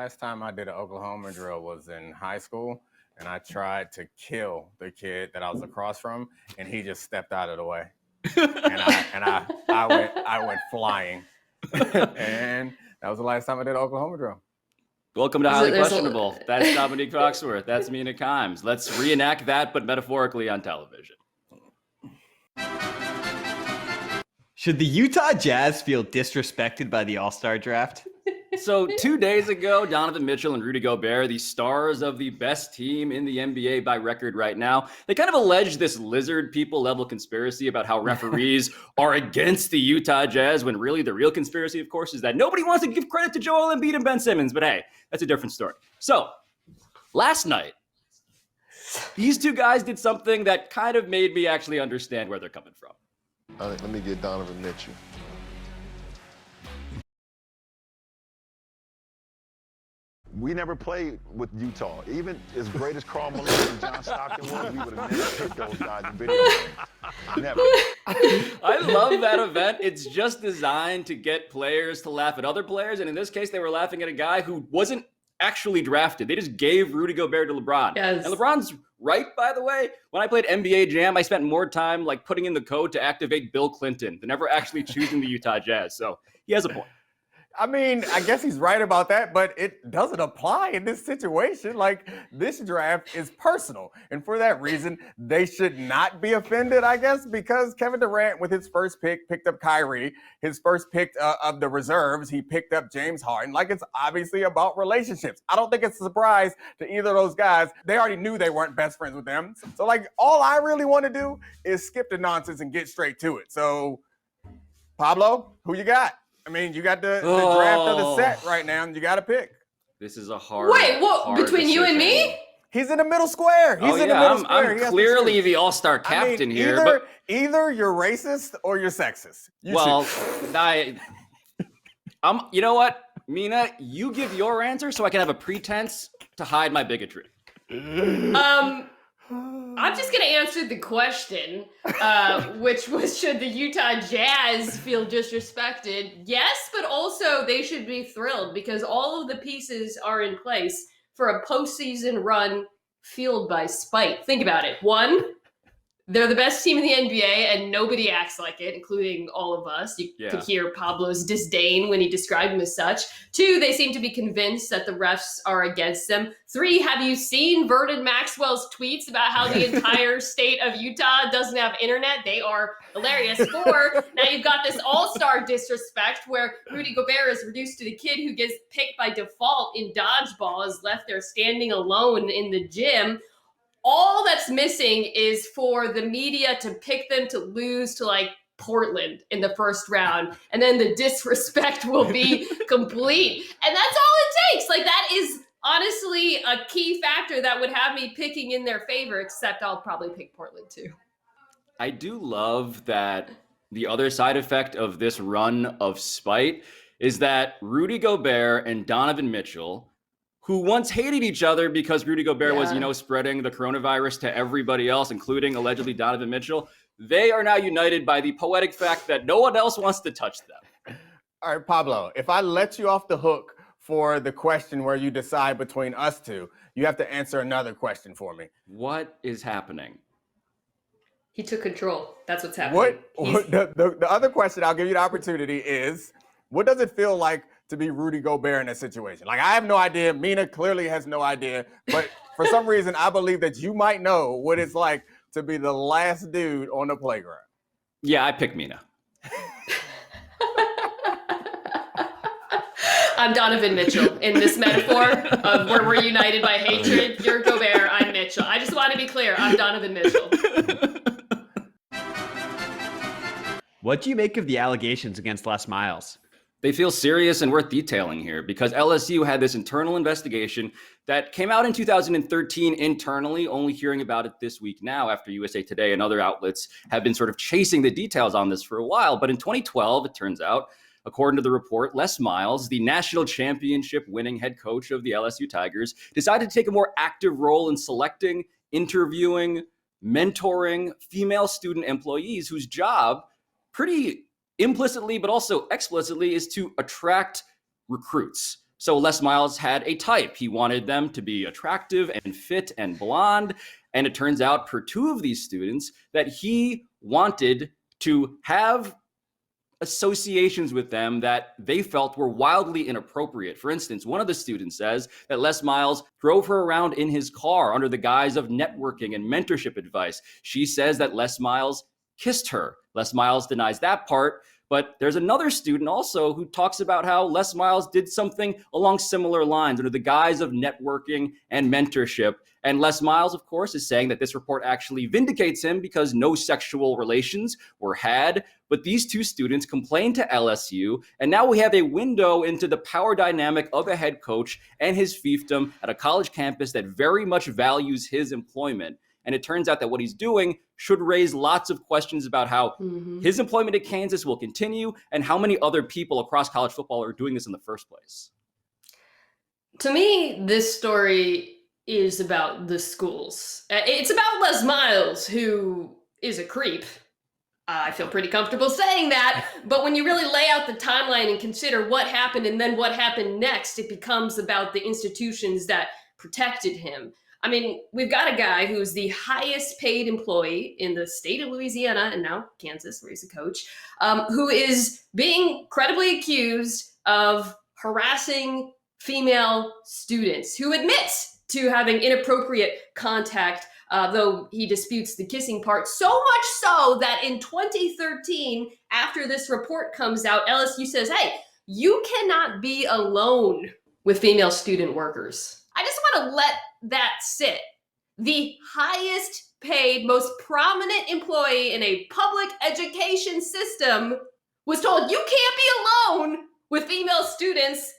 last time I did an Oklahoma drill was in high school, and I tried to kill the kid that I was across from, and he just stepped out of the way, and I went flying, and that was the last time I did an Oklahoma drill. Welcome to Highly Questionable. That's Domonique Foxworth. That's Mina Kimes. Let's reenact that, but metaphorically on television. Should the Utah Jazz feel disrespected by the AllStar Draft? So 2 days ago, Donovan Mitchell and Rudy Gobert, the stars of the best team in the NBA by record right now, they kind of alleged this lizard people level conspiracy about how referees are against the Utah Jazz, when really the real conspiracy, of course, is that nobody wants to give credit to Joel Embiid and Ben Simmons. But hey, that's a different story. So last night, these two guys did something that kind of made me actually understand where they're coming from. Let me get Donovan Mitchell. We never played with Utah. Even as great as Karl Malone and John Stockton was, we would have never picked those guys in video games. Never. I love that event. It's just designed to get players to laugh at other players. And in this case, they were laughing at a guy who wasn't actually drafted. They just gave Rudy Gobert to LeBron. Yes. And LeBron's right, by the way. When I played NBA Jam, I spent more time like putting in the code to activate Bill Clinton than ever actually choosing the Utah Jazz. So he has a point. I mean, I guess he's right about that, but it doesn't apply in this situation. Like, this draft is personal. And for that reason, they should not be offended, I guess, because Kevin Durant, with his first pick, picked up Kyrie. His first pick of the reserves, he picked up James Harden. Like, it's obviously about relationships. I don't think it's a surprise to either of those guys. They already knew they weren't best friends with them. So, like, all I really want to do is skip the nonsense and get straight to it. So, Pablo, who you got? I mean, you got the draft of the set right now, and you got to pick. This is a hard. Wait, what? Hard Between you and me? He's in the middle square. He's in the middle square. I'm clearly the all-star captain here. Either you're racist or you're sexist. You know what, Mina? You give your answer so I can have a pretense to hide my bigotry. I'm just going to answer the question, which was, should the Utah Jazz feel disrespected? Yes, but also they should be thrilled because all of the pieces are in place for a postseason run fueled by spite. Think about it. One, they're the best team in the NBA and nobody acts like it, including all of us. You could hear Pablo's disdain when he described them as such. Two, they seem to be convinced that the refs are against them. Three, have you seen Vernon Maxwell's tweets about how the entire state of Utah doesn't have internet? They are hilarious. Four, now you've got this all-star disrespect where Rudy Gobert is reduced to the kid who gets picked by default in dodgeball, is left there standing alone in the gym. All that's missing is for the media to pick them to lose to like Portland in the first round. And then the disrespect will be complete. And that's all it takes. Like, that is honestly a key factor that would have me picking in their favor, except I'll probably pick Portland too. I do love that the other side effect of this run of spite is that Rudy Gobert and Donovan Mitchell, who once hated each other because Rudy Gobert was, spreading the coronavirus to everybody else, including allegedly Donovan Mitchell, they are now united by the poetic fact that no one else wants to touch them. All right, Pablo, if I let you off the hook for the question where you decide between us two, you have to answer another question for me. What is happening? He took control. That's what's happening. The other question, I'll give you the opportunity, is what does it feel like to be Rudy Gobert in that situation? Like, I have no idea. Mina clearly has no idea. But for some reason, I believe that you might know what it's like to be the last dude on the playground. Yeah, I pick Mina. I'm Donovan Mitchell in this metaphor of where we're united by hatred. You're Gobert, I'm Mitchell. I just want to be clear. I'm Donovan Mitchell. What do you make of the allegations against Les Miles? They feel serious and worth detailing here because LSU had this internal investigation that came out in 2013 internally, only hearing about it this week now after USA Today and other outlets have been sort of chasing the details on this for a while. But in 2012, it turns out, according to the report, Les Miles, the national championship winning head coach of the LSU Tigers, decided to take a more active role in selecting, interviewing, mentoring female student employees whose job pretty implicitly, but also explicitly, is to attract recruits. So Les Miles had a type. He wanted them to be attractive and fit and blonde. And it turns out per two of these students that he wanted to have associations with them that they felt were wildly inappropriate. For instance, one of the students says that Les Miles drove her around in his car under the guise of networking and mentorship advice. She says that Les Miles kissed her. Les Miles denies that part. But there's another student also who talks about how Les Miles did something along similar lines under the guise of networking and mentorship. And Les Miles, of course, is saying that this report actually vindicates him because no sexual relations were had. But these two students complained to LSU, and now we have a window into the power dynamic of a head coach and his fiefdom at a college campus that very much values his employment. And it turns out that what he's doing should raise lots of questions about how his employment at Kansas will continue and how many other people across college football are doing this in the first place. To me, this story is about the schools. It's about Les Miles, who is a creep. I feel pretty comfortable saying that. But when you really lay out the timeline and consider what happened and then what happened next, it becomes about the institutions that protected him. I mean, we've got a guy who's the highest paid employee in the state of Louisiana and now Kansas, where he's a coach, who is being credibly accused of harassing female students, who admits to having inappropriate contact, though he disputes the kissing part, so much so that in 2013, after this report comes out, LSU says, hey, you cannot be alone with female student workers. I just want to let that sit. The highest paid, most prominent employee in a public education system was told you can't be alone with female students.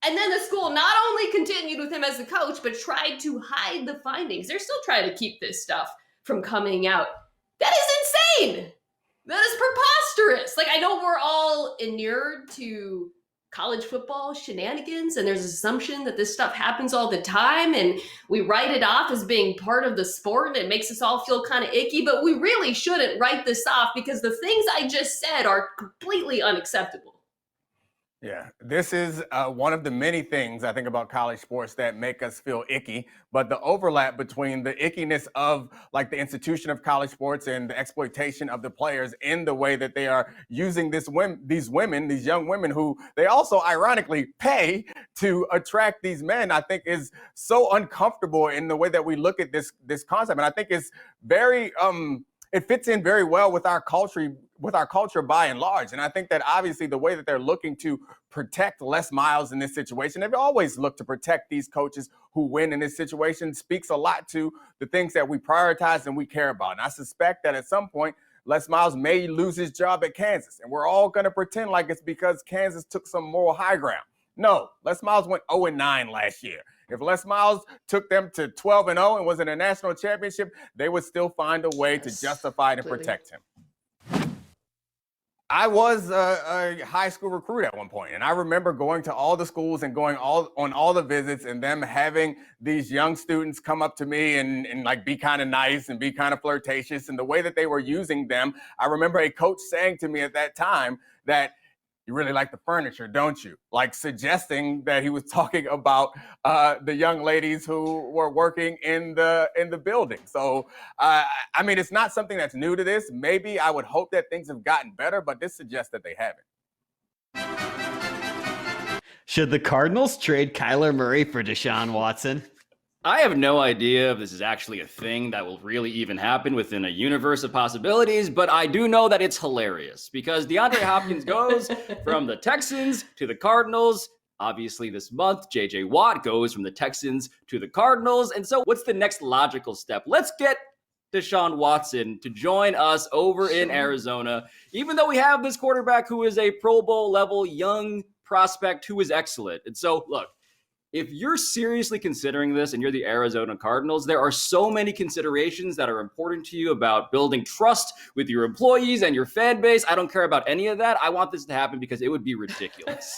And then the school not only continued with him as the coach, but tried to hide the findings. They're still trying to keep this stuff from coming out. That is insane. That is preposterous. Like, I know we're all inured to college football shenanigans, and there's an assumption that this stuff happens all the time, and we write it off as being part of the sport, and it makes us all feel kind of icky, but we really shouldn't write this off because the things I just said are completely unacceptable. Yeah, this is one of the many things I think about college sports that make us feel icky, but the overlap between the ickiness of like the institution of college sports and the exploitation of the players in the way that they are using these young women who they also ironically pay to attract these men, I think is so uncomfortable in the way that we look at this concept. And I think it's very, it fits in very well with our culture by and large. And I think that obviously the way that they're looking to protect Les Miles in this situation, they've always looked to protect these coaches who win in this situation, speaks a lot to the things that we prioritize and we care about. And I suspect that at some point, Les Miles may lose his job at Kansas. And we're all going to pretend like it's because Kansas took some moral high ground. No, Les Miles went 0-9 last year. If Les Miles took them to 12-0 and was in a national championship, they would still find a way to justify it and protect him. I was a high school recruit at one point, and I remember going to all the schools and going on all the visits and them having these young students come up to me and like be kind of nice and be kind of flirtatious. And the way that they were using them, I remember a coach saying to me at that time that, you really like the furniture, don't you? Like suggesting that he was talking about the young ladies who were working in the building. So, I mean, it's not something that's new to this. Maybe I would hope that things have gotten better, but this suggests that they haven't. Should the Cardinals trade Kyler Murray for Deshaun Watson? I have no idea if this is actually a thing that will really even happen within a universe of possibilities, but I do know that it's hilarious because DeAndre Hopkins goes from the Texans to the Cardinals. Obviously, this month, J.J. Watt goes from the Texans to the Cardinals. And so what's the next logical step? Let's get Deshaun Watson to join us over in Arizona, even though we have this quarterback who is a Pro Bowl level young prospect who is excellent. And so, look, if you're seriously considering this and you're the Arizona Cardinals, there are so many considerations that are important to you about building trust with your employees and your fan base. I don't care about any of that. I want this to happen because it would be ridiculous.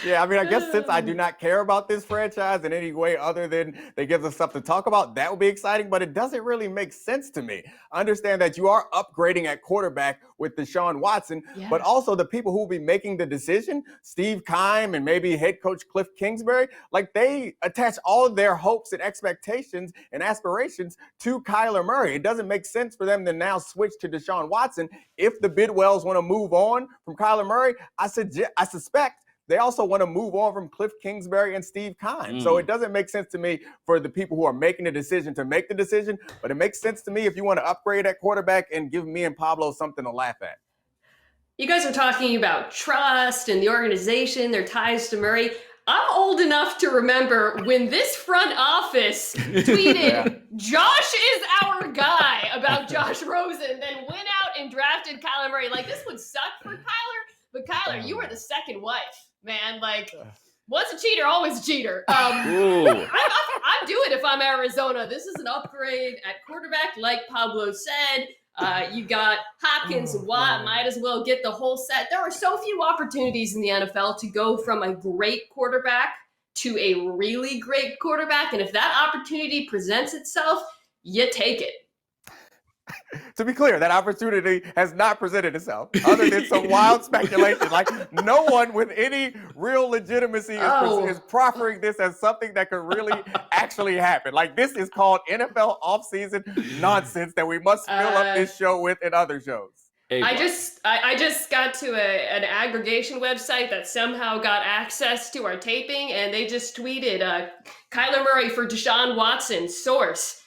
Yeah, I mean, I guess since I do not care about this franchise in any way other than they give us stuff to talk about, that would be exciting, but it doesn't really make sense to me. I understand that you are upgrading at quarterback with Deshaun Watson, but also the people who will be making the decision, Steve Keim and maybe head coach Cliff Kingsbury, like they attach all of their hopes and expectations and aspirations to Kyler Murray. It doesn't make sense for them to now switch to Deshaun Watson. If the Bidwells want to move on from Kyler Murray, I suspect they also want to move on from Cliff Kingsbury and Steve Keim. So it doesn't make sense to me for the people who are making the decision to make the decision, but it makes sense to me if you want to upgrade at quarterback and give me and Pablo something to laugh at. You guys are talking about trust and the organization, their ties to Murray. I'm old enough to remember when this front office tweeted, Josh is our guy about Josh Rosen, then went out and drafted Kyler Murray. Like, this would suck for Kyler, but Kyler, you were the second wife, man. Like, once a cheater, always a cheater. I'd do it if I'm Arizona. This is an upgrade at quarterback, like Pablo said. You got Hopkins and Watt, might as well get the whole set. There are so few opportunities in the NFL to go from a great quarterback to a really great quarterback. And if that opportunity presents itself, you take it. To be clear, that opportunity has not presented itself, other than some wild speculation. Like, no one with any real legitimacy is proffering this as something that could really actually happen. Like, this is called NFL offseason nonsense that we must fill up this show with and other shows. I just got to an aggregation website that somehow got access to our taping, and they just tweeted, Kyler Murray for Deshaun Watson, source.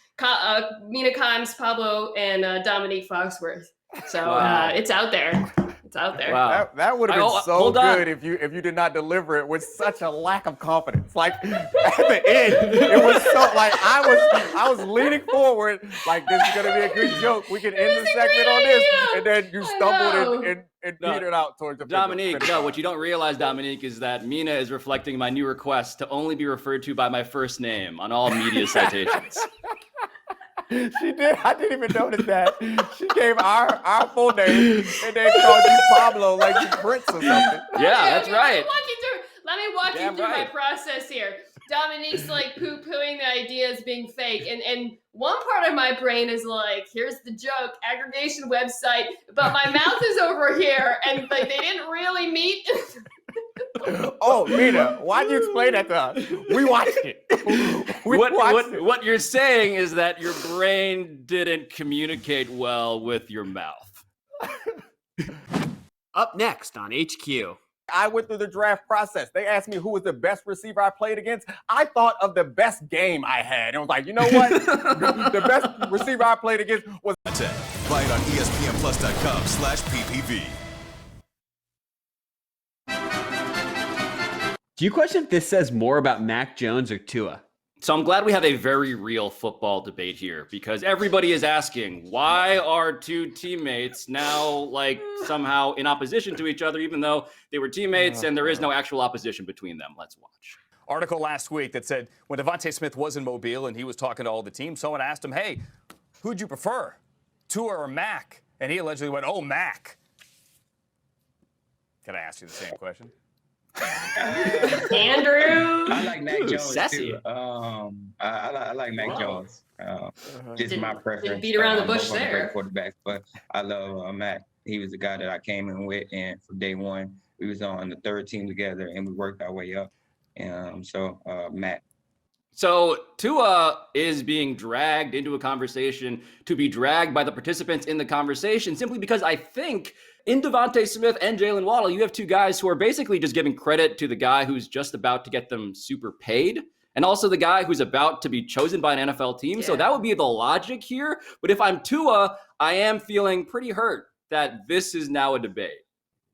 Mina, Pablo, and Domonique Foxworth. So it's out there. It's out there. Wow. That would have been so good if you did not deliver it with such a lack of confidence. Like, at the end, it was so like I was leaning forward like, this is gonna be a good joke. We can end the segment on this, and then you stumbled and petered out towards the Domonique. No, what you don't realize, Domonique, is that Mina is reflecting my new request to only be referred to by my first name on all media citations. She did. I didn't even notice that. She gave our full name and then called you Pablo like you Prince or something. Yeah, that's right. Let me walk you through my process here. Dominique's like poo-pooing the idea as being fake. And one part of my brain is like, here's the joke, aggregation website, but my mouth is over here. And like, they didn't really meet. Oh, Mina, why'd you explain that to us? We watched it. What you're saying is that your brain didn't communicate well with your mouth. Up next on HQ. I went through the draft process. They asked me who was the best receiver I played against. I thought of the best game I had. And I was like, you know what? The best receiver I played against was... Fight on ESPNplus.com/PPV. Do you question if this says more about Mac Jones or Tua? So I'm glad we have a very real football debate here, because everybody is asking, why are two teammates now like somehow in opposition to each other, even though they were teammates and there is no actual opposition between them? Let's watch. Article last week that said when Devontae Smith was in Mobile and he was talking to all the teams, someone asked him, hey, who'd you prefer, Tua or Mac? And he allegedly went, oh, Mac. Can I ask you the same question? Andrew, I like Mac Jones sassy. too. I like Mac Jones. Just my preference. Didn't beat around the bush both there. Great quarterbacks, but I love Mac. He was the guy that I came in with, and from day one, we was on the third team together, and we worked our way up. Mac. So Tua is being dragged into a conversation to be dragged by the participants in the conversation simply because I think in Devontae Smith and Jalen Waddle, you have two guys who are basically just giving credit to the guy who's just about to get them super paid and also the guy who's about to be chosen by an NFL team. Yeah. So that would be the logic here. But if I'm Tua, I am feeling pretty hurt that this is now a debate.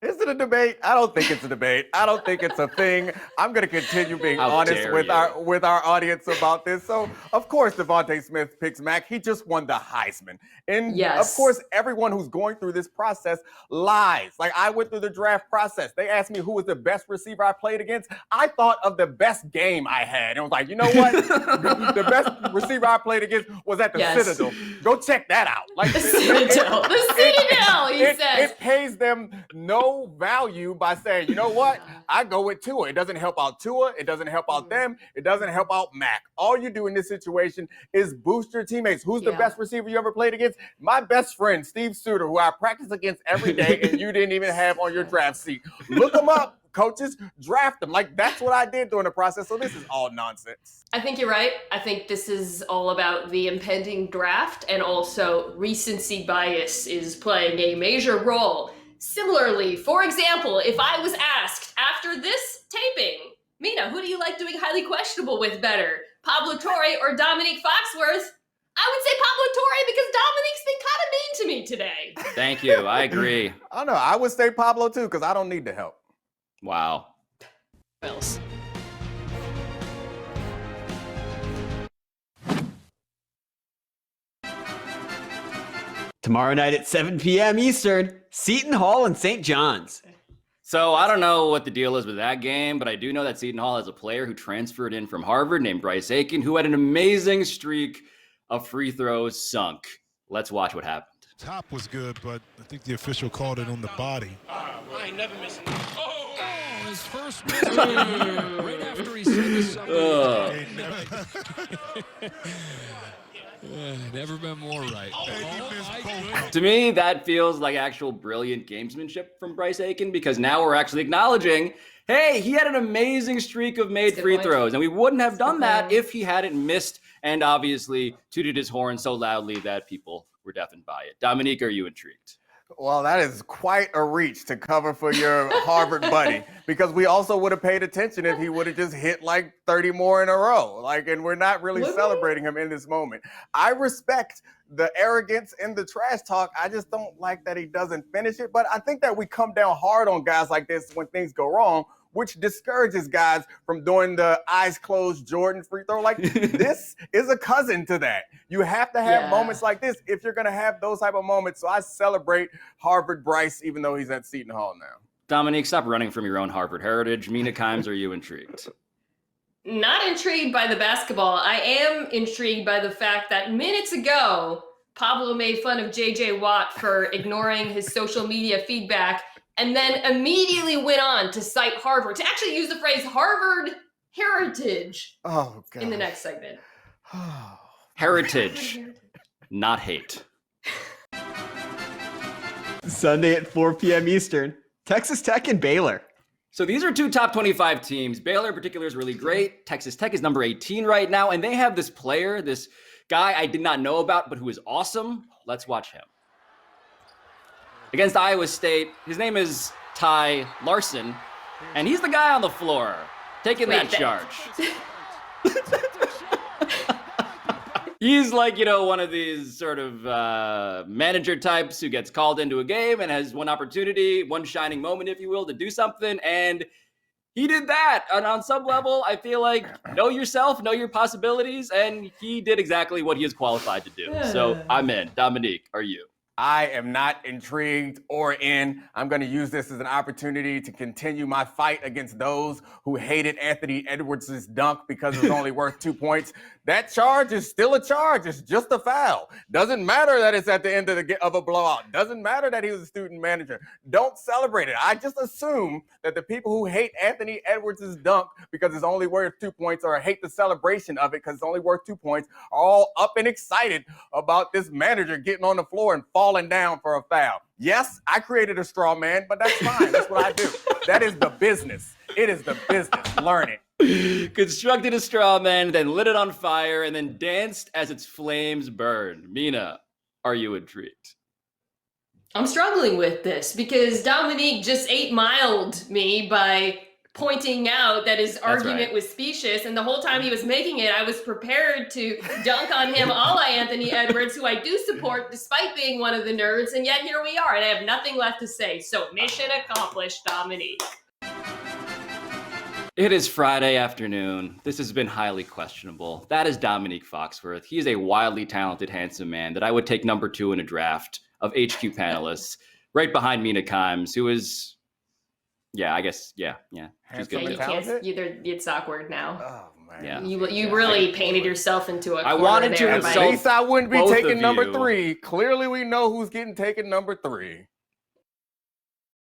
Is it a debate? I don't think it's a debate. I don't think it's a thing. I'm going to continue being honest with our audience about this. So, of course, Devontae Smith picks Mac. He just won the Heisman. And, of course, everyone who's going through this process lies. Like, I went through the draft process. They asked me who was the best receiver I played against. I thought of the best game I had. And I was like, you know what? The best receiver I played against was at the Citadel. Go check that out. Like, the Citadel, he says. It pays them no no value by saying, you know what? I go with Tua. It doesn't help out Tua. It doesn't help out them. It doesn't help out Mac. All you do in this situation is boost your teammates. Who's the best receiver you ever played against? My best friend, Steve Suter, who I practice against every day, and you didn't even have on your draft seat. Look him up. Coaches, draft them. Like, that's what I did during the process. So this is all nonsense. I think you're right. I think this is all about the impending draft, and also recency bias is playing a major role. Similarly, for example, if I was asked after this taping, Mina, who do you like doing highly questionable with better, Pablo Torre or Domonique Foxworth? I would say Pablo Torre because Dominique's been kind of mean to me today. Thank you. I agree. I don't know. I would say Pablo too because I don't need the help. Wow. Tomorrow night at 7 p.m. Eastern, Seton Hall and St. John's. So I don't know what the deal is with that game, but I do know that Seton Hall has a player who transferred in from Harvard named Bryce Aiken, who had an amazing streak of free throws sunk. Let's watch what happened. Top was good, but I think the official called it on the body. I ain't never missing. Oh, his first miss right after he said something. Never been more right. To me, that feels like actual brilliant gamesmanship from Bryce Aiken, because now we're actually acknowledging, hey, he had an amazing streak of made free throws, and we wouldn't have done that if he hadn't missed and obviously tooted his horn so loudly that people were deafened by it. Domonique, are you intrigued? Well, that is quite a reach to cover for your Harvard buddy, because we also would have paid attention if he would have just hit like 30 more in a row. And we're not really celebrating him in this moment. I respect the arrogance and the trash talk. I just don't like that he doesn't finish it. But I think that we come down hard on guys like this when things go wrong, which discourages guys from doing the eyes closed Jordan free throw. This is a cousin to that. You have to have moments like this if you're going to have those type of moments. So I celebrate Harvard Bryce, even though he's at Seton Hall now. Domonique, stop running from your own Harvard heritage. Mina Kimes, are you intrigued? Not intrigued by the basketball. I am intrigued by the fact that minutes ago, Pablo made fun of JJ Watt for ignoring his social media feedback, and then immediately went on to cite Harvard, to actually use the phrase Harvard heritage in the next segment. Heritage, not hate. Sunday at 4 p.m. Eastern, Texas Tech and Baylor. So these are two top 25 teams. Baylor in particular is really great. Texas Tech is number 18 right now, and they have this player, this guy I did not know about, but who is awesome. Let's watch him. Against Iowa State, his name is Ty Larson, and he's the guy on the floor taking that charge. He's like, one of these sort of manager types who gets called into a game and has one opportunity, one shining moment, if you will, to do something, and he did that. And on some level, I feel like know yourself, know your possibilities, and he did exactly what he is qualified to do. So I'm in. Domonique, are you? I am not intrigued or in. I'm going to use this as an opportunity to continue my fight against those who hated Anthony Edwards' dunk because it was only worth 2 points. That charge is still a charge. It's just a foul. Doesn't matter that it's at the end of a blowout. Doesn't matter that he was a student manager. Don't celebrate it. I just assume that the people who hate Anthony Edwards' dunk because it's only worth 2 points, or hate the celebration of it because it's only worth 2 points, are all up and excited about this manager getting on the floor and falling down for a foul. Yes, I created a straw man, but that's fine. That's what I do. That is the business. It is the business. Learn it. Constructed a straw man, then lit it on fire, and then danced as its flames burned. Mina, are you intrigued? I'm struggling with this because Domonique just 8-miled me by pointing out that his argument was specious, and the whole time he was making it, I was prepared to dunk on him a la Anthony Edwards, who I do support despite being one of the nerds, and yet here we are, and I have nothing left to say. So mission accomplished, Domonique. It is Friday afternoon. This has been highly questionable. That is Domonique Foxworth. He is a wildly talented, handsome man that I would take number 2 in a draft of HQ panelists, right behind Mina Kimes, who is, she's good. It's awkward now. Oh, man. Yeah. You really painted yourself into a corner. I wanted to there At least I wouldn't be both taking of number you. 3. Clearly we know who's getting taken number 3.